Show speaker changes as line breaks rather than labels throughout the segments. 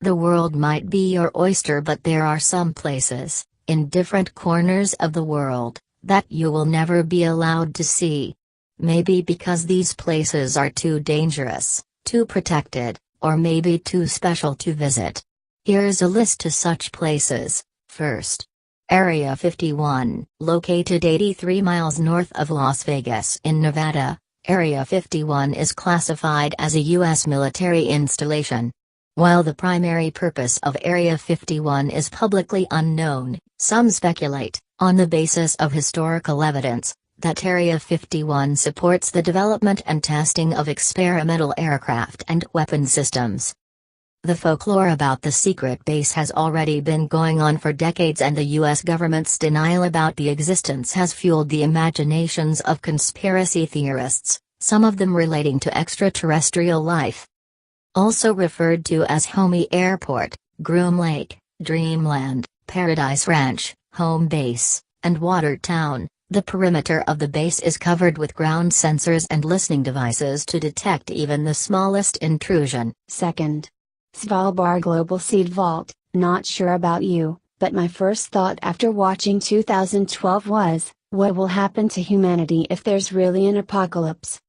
The world might be your oyster, but there are some places, in different corners of the world, that you will never be allowed to see. Maybe because these places are too dangerous, too protected, or maybe too special to visit. Here's a list to such places. First, Area 51, located 83 miles north of Las Vegas in Nevada. Area 51 is classified as a U.S. military installation. While the primary purpose of Area 51 is publicly unknown, some speculate, on the basis of historical evidence, that Area 51 supports the development and testing of experimental aircraft and weapon systems. The folklore about the secret base has already been going on for decades, and the U.S. government's denial about the existence has fueled the imaginations of conspiracy theorists, some of them relating to extraterrestrial life. Also referred to as Homey Airport, Groom Lake, Dreamland, Paradise Ranch, Home Base, and Watertown, the perimeter of the base is covered with ground sensors and listening devices to detect even the smallest intrusion.
Second, Svalbard Global Seed Vault. Not sure about you, but my first thought after watching 2012 was, what will happen to humanity if there's really an apocalypse?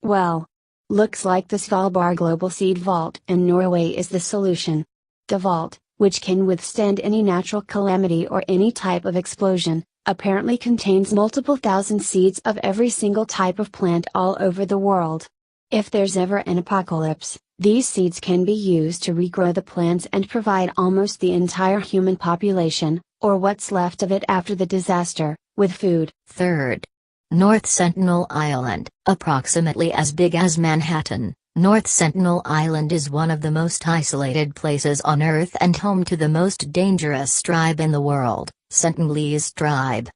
Well, looks like the Svalbard Global Seed Vault in Norway is the solution. The vault, which can withstand any natural calamity or any type of explosion, apparently contains multiple thousand seeds of every single type of plant all over the world. If there's ever an apocalypse, these seeds can be used to regrow the plants and provide almost the entire human population, or what's left of it after the disaster, with food.
Third, North Sentinel Island, approximately as big as Manhattan. North Sentinel Island is one of the most isolated places on Earth and home to the most dangerous tribe in the world, Sentinelese tribe.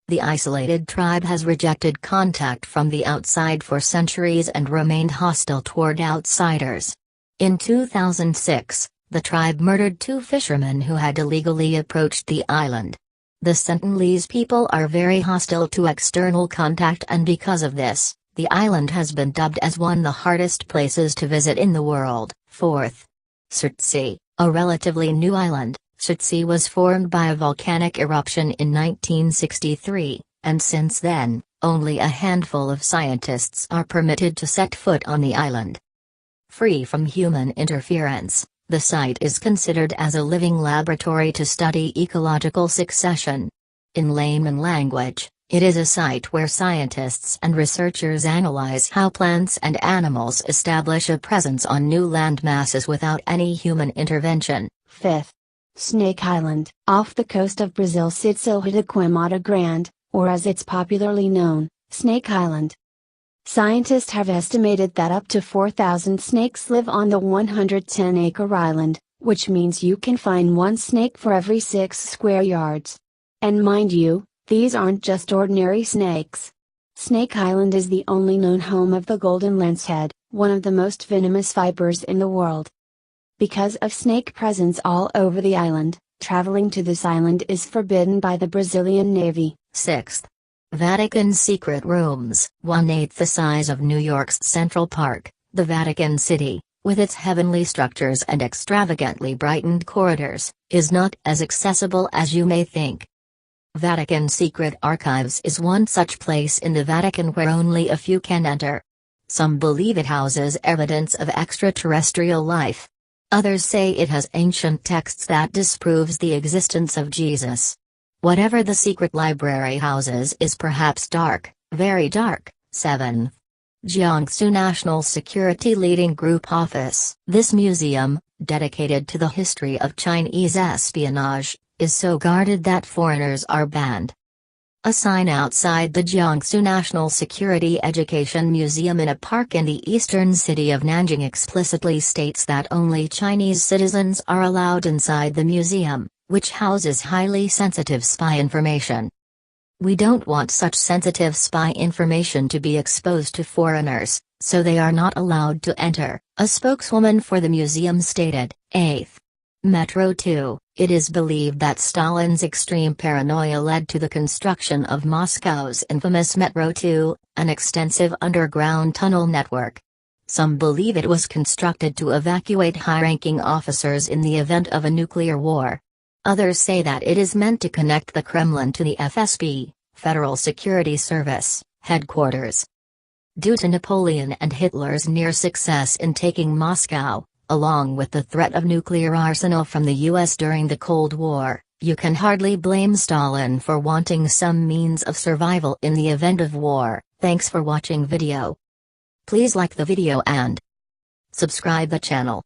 The isolated tribe has rejected contact from the outside for centuries and remained hostile toward outsiders. In 2006, the tribe murdered 2 fishermen who had illegally approached the island. The Sentinelese people are very hostile to external contact, and because of this, the island has been dubbed as one of the hardest places to visit in the world. Fourth, Surtsey, a relatively new island. Surtsey was formed by a volcanic eruption in 1963, and since then, only a handful of scientists are permitted to set foot on the island. Free from human interference, the site is considered as a living laboratory to study ecological succession. In layman language, it is a site where scientists and researchers analyze how plants and animals establish a presence on new land masses without any human intervention.
Fifth, Snake Island, off the coast of Brazil sits Ilha de Queimada Grande, or as it's popularly known, Snake Island. Scientists have estimated that up to 4,000 snakes live on the 110-acre island, which means you can find one snake for every 6 square yards. And mind you, these aren't just ordinary snakes. Snake Island is the only known home of the golden lancehead, one of the most venomous vipers in the world. Because of snake presence all over the island, traveling to this island is forbidden by the Brazilian Navy.
Sixth, Vatican secret rooms. 1/8 the size of New York's Central Park, the Vatican City, with its heavenly structures and extravagantly brightened corridors, is not as accessible as you may think. Vatican Secret Archives is one such place in the Vatican where only a few can enter. Some believe it houses evidence of extraterrestrial life. Others say it has ancient texts that disproves the existence of Jesus. Whatever the secret library houses is perhaps dark, very dark. 7th, Jiangsu National Security Leading Group Office. This museum, dedicated to the history of Chinese espionage, is so guarded that foreigners are banned. A sign outside the Jiangsu National Security Education Museum in a park in the eastern city of Nanjing explicitly states that only Chinese citizens are allowed inside the museum, which houses highly sensitive spy information. We don't want such sensitive spy information to be exposed to foreigners, so they are not allowed to enter, a spokeswoman for the museum stated. 8th, Metro 2. It is believed that Stalin's extreme paranoia led to the construction of Moscow's infamous Metro 2, an extensive underground tunnel network. Some believe it was constructed to evacuate high-ranking officers in the event of a nuclear war. Others say that it is meant to connect the Kremlin to the FSB, Federal Security Service, headquarters. Due to Napoleon and Hitler's near success in taking Moscow, along with the threat of nuclear arsenal from the US during the Cold War, you can hardly blame Stalin for wanting some means of survival in the event of war. Thanks for watching video. Please like the video and subscribe the channel.